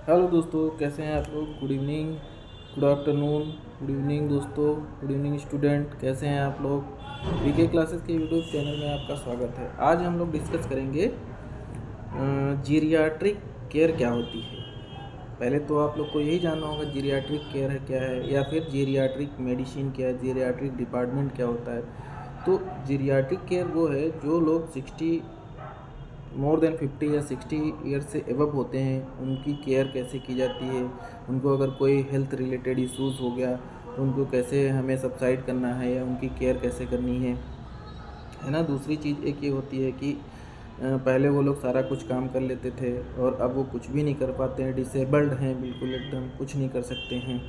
Hello दोस्तों, कैसे हैं आप लोग। Good evening, good afternoon, good evening दोस्तों, गुड इवनिंग स्टूडेंट, कैसे हैं आप लोग। वीके क्लासेस के यूट्यूब चैनल में आपका स्वागत है। आज हम लोग डिस्कस करेंगे जीरियाट्रिक केयर क्या होती है। पहले तो आप लोग को यही जानना होगा जीरियाट्रिक केयर है क्या है, या फिर जीरियाट्रिक मेडिसिन क्या है, जीरियाट्रिक डिपार्टमेंट क्या होता है। तो जीरियाट्रिक केयर वो है जो लोग मोर देन 50 या 60 ईयर्स से एबव होते हैं, उनकी केयर कैसे की जाती है। उनको अगर कोई हेल्थ रिलेटेड इश्यूज़ हो गया तो उनको कैसे हमें सबसाइड करना है या उनकी केयर कैसे करनी है ना। दूसरी चीज़ एक ये होती है कि पहले वो लोग सारा कुछ काम कर लेते थे और अब वो कुछ भी नहीं कर पाते हैं, डिसेबल्ड हैं, बिल्कुल एकदम कुछ नहीं कर सकते हैं।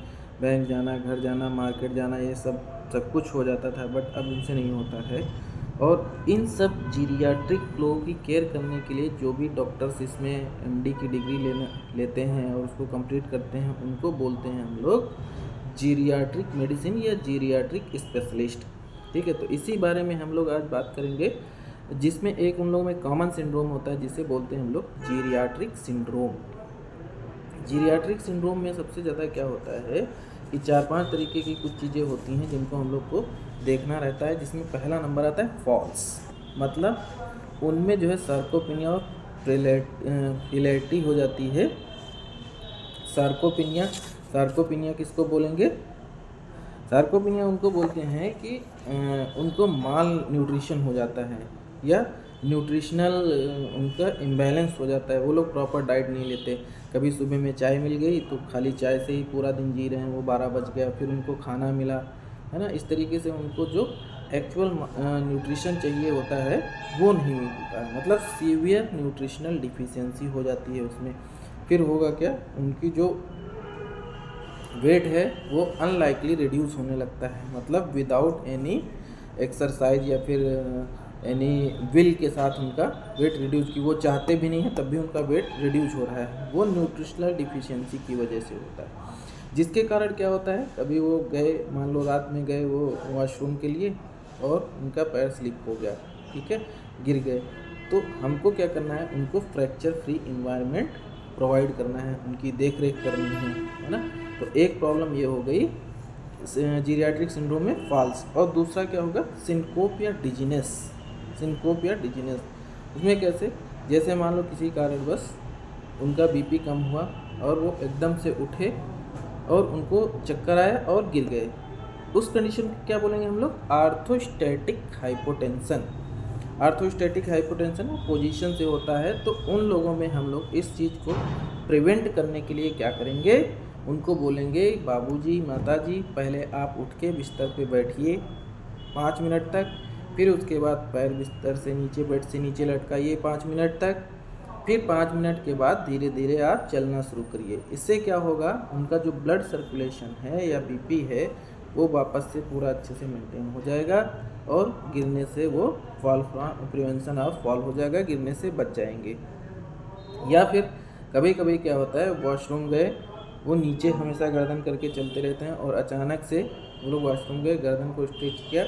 बैंक जाना, घर जाना, मार्केट जाना, ये सब कुछ हो जाता था, बट अब उनसे नहीं होता है। और इन सब जीरियाट्रिक लोगों की केयर करने के लिए जो भी डॉक्टर्स इसमें एमडी की डिग्री लेते हैं और उसको कंप्लीट करते हैं, उनको बोलते हैं हम लोग जीरियाट्रिक मेडिसिन या जीरियाट्रिक स्पेशलिस्ट। ठीक है, तो इसी बारे में हम लोग आज बात करेंगे, जिसमें एक उन लोगों में कॉमन सिंड्रोम होता है जिसे बोलते हैं हम लोग जीरियाट्रिक सिंड्रोम। जीरियाट्रिक सिंड्रोम में सबसे ज़्यादा क्या होता है कि 4-5 तरीके की कुछ चीज़ें होती हैं जिनको हम लोग को देखना रहता है, जिसमें पहला नंबर आता है फॉल्स। मतलब उनमें जो है सार्कोपिनिया और प्रिलेटी हो जाती है। सार्कोपिनिया किसको बोलेंगे? सार्कोपिनिया उनको बोलते हैं कि उनको माल न्यूट्रिशन हो जाता है या न्यूट्रिशनल उनका इम्बैलेंस हो जाता है। वो लोग प्रॉपर डाइट नहीं लेते। कभी सुबह में चाय मिल गई तो खाली चाय से ही पूरा दिन जी रहे हैं, वो 12 बज गया, फिर उनको खाना मिला, है ना। इस तरीके से उनको जो एक्चुअल न्यूट्रिशन चाहिए होता है वो नहीं मिलता है, मतलब सीवियर न्यूट्रिशनल डिफिशियंसी हो जाती है उसमें। फिर होगा क्या, उनकी जो वेट है वो अनलाइकली रिड्यूस होने लगता है, मतलब विदाउट एनी एक्सरसाइज या फिर एनी विल के साथ उनका वेट रिड्यूस, की वो चाहते भी नहीं है तब भी उनका वेट रिड्यूस हो रहा है। वो न्यूट्रिशनल डिफिशियंसी की वजह से होता है, जिसके कारण क्या होता है, कभी वो गए, मान लो रात में गए वो वॉशरूम के लिए और उनका पैर स्लिप हो गया, ठीक है, गिर गए, तो हमको क्या करना है, उनको फ्रैक्चर फ्री इन्वायरमेंट प्रोवाइड करना है, उनकी देख रेख करनी है ना। तो एक प्रॉब्लम ये हो गई जीरियाट्रिक सिंड्रोम में फॉल्स। और दूसरा क्या होगा, सिनकोप या डिजीनेस। उसमें कैसे, जैसे मान लो किसी कारणवश उनका बीपी कम हुआ और वो एकदम से उठे और उनको चक्कर आया और गिर गए, उस कंडीशन को क्या बोलेंगे हम लोग, आर्थोस्टैटिक हाइपोटेंशन। आर्थोस्टैटिक हाइपोटेंशन वो पोजीशन से होता है। तो उन लोगों में हम लोग इस चीज़ को प्रिवेंट करने के लिए क्या करेंगे, उनको बोलेंगे बाबूजी, माताजी, पहले आप उठ के बिस्तर पे बैठिए 5 मिनट तक, फिर उसके बाद पैर बिस्तर से नीचे, बेड से नीचे लटकाइए 5 मिनट तक, फिर 5 मिनट के बाद धीरे धीरे आप चलना शुरू करिए। इससे क्या होगा, उनका जो ब्लड सर्कुलेशन है या बीपी है वो वापस से पूरा अच्छे से मेंटेन हो जाएगा और गिरने से वो प्रिवेंशन ऑफ फॉल हो जाएगा, गिरने से बच जाएंगे। या फिर कभी कभी क्या होता है, वॉशरूम गए, वो नीचे हमेशा गर्दन करके चलते रहते हैं और अचानक से वो लोग वॉशरूम गए, गर्दन को स्ट्रेच किया,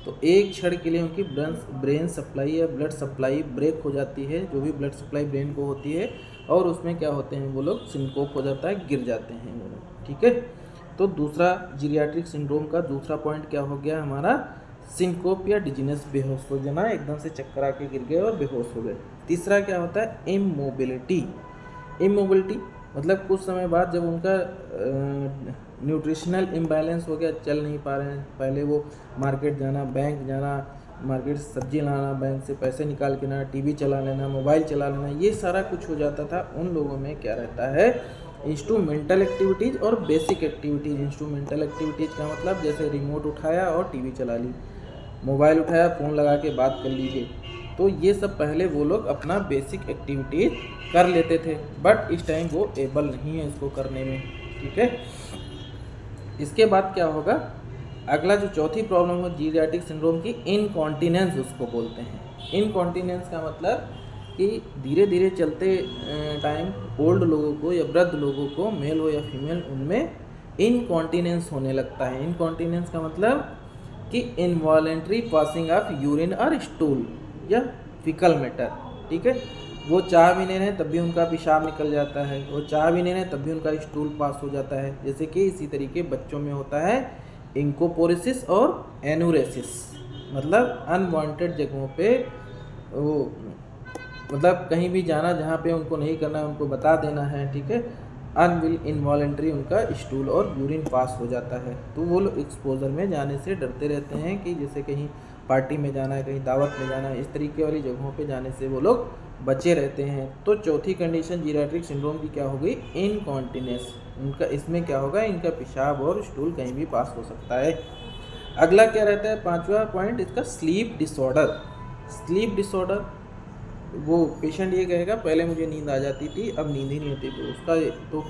तो एक क्षण के लिए उनकी ब्रेन सप्लाई या ब्लड सप्लाई ब्रेक हो जाती है, जो भी ब्लड सप्लाई ब्रेन को होती है, और उसमें क्या होते हैं, वो लोग सिनकोप हो जाता है, गिर जाते हैं वो लोग, ठीक है। तो दूसरा जीरियाट्रिक सिंड्रोम का दूसरा पॉइंट क्या हो गया हमारा, सिनकोप या डिजीनेस, बेहोश हो जाना, एकदम से चक्कर आके गिर गए और बेहोश हो गए। तीसरा क्या होता है, इमोबिलिटी मतलब कुछ समय बाद जब उनका न्यूट्रिशनल इम्बैलेंस हो गया, चल नहीं पा रहे हैं, पहले वो मार्केट जाना, बैंक जाना, मार्केट से सब्जी लाना, बैंक से पैसे निकाल के ना, टीवी चला लेना, मोबाइल चला लेना, ये सारा कुछ हो जाता था। उन लोगों में क्या रहता है, इंस्ट्रूमेंटल एक्टिविटीज़ और बेसिक एक्टिविटीज़। इंस्ट्रूमेंटल एक्टिविटीज़ का मतलब जैसे रिमोट उठाया और टीवी चला ली, मोबाइल उठाया, फ़ोन लगा के बात कर लीजिए, तो ये सब पहले वो लोग अपना बेसिक एक्टिविटीज़ कर लेते थे, बट इस टाइम वो एबल नहीं है इसको करने में, ठीक है। इसके बाद क्या होगा, अगला जो चौथी प्रॉब्लम है जीरियाट्रिक सिंड्रोम की, इनकॉन्टिनेंस उसको बोलते हैं। इनकॉन्टिनेंस का मतलब कि धीरे धीरे चलते टाइम ओल्ड लोगों को या वृद्ध लोगों को, मेल हो या फीमेल, उनमें इनकॉन्टिनेंस होने लगता है। इनकॉन्टिनेंस का मतलब कि इनवॉलेंट्री पासिंग ऑफ यूरिन और स्टूल या फिकल मैटर, ठीक है। वो चाह भी नहीं रहे तब भी उनका पेशाब निकल जाता है, वो चाह भी नहीं रहे तब भी उनका स्टूल पास हो जाता है। जैसे कि इसी तरीके बच्चों में होता है इंकोपोरेसिस और एनुरेसिस, मतलब अनवांटेड जगहों पे वो मतलब कहीं भी जाना जहाँ पे उनको नहीं करना है उनको बता देना है, ठीक है। अनविल इनवॉलेंट्री उनका स्टूल और यूरिन पास हो जाता है। तो वो लोग एक्सपोजर में जाने से डरते रहते हैं कि जैसे कहीं पार्टी में जाना है, कहीं दावत में जाना है, इस तरीके वाली जगहों पे जाने से वो लोग बचे रहते हैं। तो चौथी कंडीशन जीरियाट्रिक सिंड्रोम की क्या हो गई, इनकॉन्टिनेंस। उनका इसमें क्या होगा, इनका पेशाब और स्टूल कहीं भी पास हो सकता है। अगला क्या रहता है, पांचवा पॉइंट इसका स्लीप डिसऑर्डर। स्लीप डिसऑर्डर, वो पेशेंट ये कहेगा पहले मुझे नींद आ जाती थी अब नींद ही नहीं आती, तो उसका तो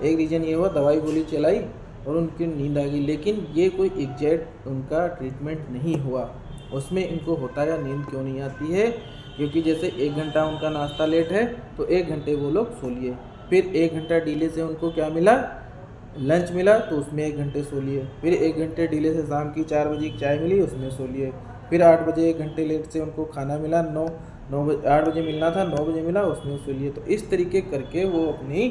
एक रीज़न ये हुआ दवाई गोली चलाई और उनकी नींद आ गई, लेकिन ये कोई एग्जैक्ट उनका ट्रीटमेंट नहीं हुआ। उसमें इनको होता है नींद क्यों नहीं आती है, क्योंकि जैसे 1 घंटा उनका नाश्ता लेट है तो 1 घंटे वो लोग सो लिए, फिर 1 घंटा डिले से उनको क्या मिला, लंच मिला, तो उसमें 1 घंटे सो लिए, फिर 1 घंटे डिले से शाम की 4 बजे की चाय मिली उसमें सो लिए, फिर 8 बजे 1 घंटे लेट से उनको खाना मिला, 8 बजे मिलना था 9 बजे मिला उसमें सो लिए। तो इस तरीके करके वो अपनी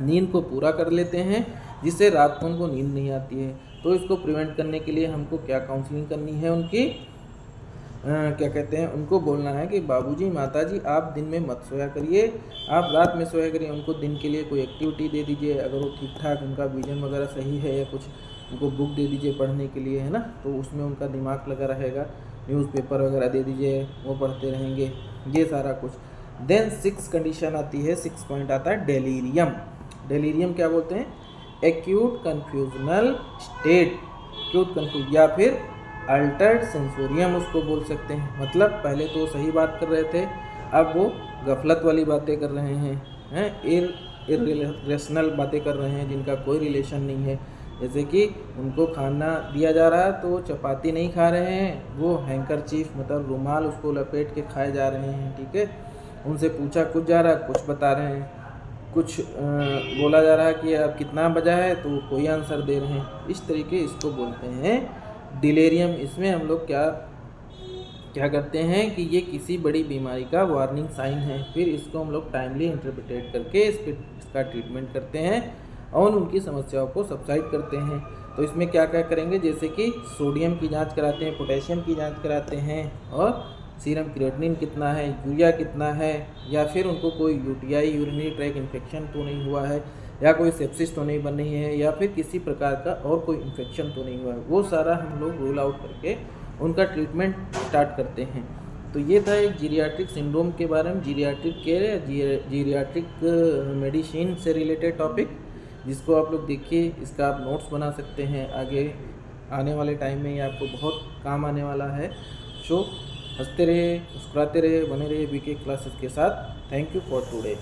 नींद को पूरा कर लेते हैं, जिससे रात को उनको नींद नहीं आती है। तो इसको प्रिवेंट करने के लिए हमको क्या काउंसलिंग करनी है उनकी, क्या कहते हैं, उनको बोलना है कि बाबूजी माताजी आप दिन में मत सोया करिए, आप रात में सोया करिए। उनको दिन के लिए कोई एक्टिविटी दे दीजिए, अगर वो ठीक ठाक उनका विजन वगैरह सही है या कुछ उनको बुक दे दीजिए पढ़ने के लिए, है ना, तो उसमें उनका दिमाग लगा रहेगा। न्यूज़पेपर वगैरह दे दीजिए, वो पढ़ते रहेंगे, ये सारा कुछ। देन 6 कंडीशन आती है, 6 पॉइंट आता है डेलीरियम। डेलीरियम क्या बोलते हैं, एक्यूट कन्फ्यूजनल स्टेट, एक्यूट कन्फ्यूज या फिर अल्टर्ड सेंसोरियम उसको बोल सकते हैं। मतलब पहले तो सही बात कर रहे थे, अब वो गफलत वाली बातें कर रहे हैं, इर्रेशनल बातें कर रहे हैं जिनका कोई रिलेशन नहीं है। जैसे कि उनको खाना दिया जा रहा है तो वो चपाती नहीं खा रहे हैं, वो हैंकरचीफ मतलब रुमाल उसको लपेट के खाए जा रहे हैं, ठीक है। उनसे पूछा कुछ जा रहा है कुछ बता रहे हैं, कुछ बोला जा रहा है कि अब कितना बजा है तो कोई आंसर दे रहे हैं। इस तरीके इसको बोलते हैं डिलेरियम। इसमें हम लोग क्या करते हैं कि ये किसी बड़ी बीमारी का वार्निंग साइन है, फिर इसको हम लोग टाइमली इंटरप्रिटेट करके इसका ट्रीटमेंट करते हैं और उनकी समस्याओं को सबसाइड करते हैं। तो इसमें क्या क्या करेंगे, जैसे कि सोडियम की जांच कराते हैं, पोटेशियम की जांच कराते हैं, और सीरम क्रिएटिनिन कितना है, यूरिया कितना है, या फिर उनको कोई यूटीआई यूरिनरी ट्रैक इन्फेक्शन तो नहीं हुआ है, या कोई सेप्सिस तो नहीं बन रही है, या फिर किसी प्रकार का और कोई इन्फेक्शन तो नहीं हुआ है। वो सारा हम लोग रूल आउट करके उनका ट्रीटमेंट स्टार्ट करते हैं। तो ये था एक जीरियाट्रिक सिंड्रोम के बारे में, जीरियाट्रिक केयर, जीरियाट्रिक मेडिसिन से रिलेटेड टॉपिक, जिसको आप लोग देखिए, इसका आप नोट्स बना सकते हैं। आगे आने वाले टाइम में ये आपको बहुत काम आने वाला है। सो हंसते रहे, मुस्कुराते रहे, बने रहे बीके क्लासेस के साथ। Thank you for today.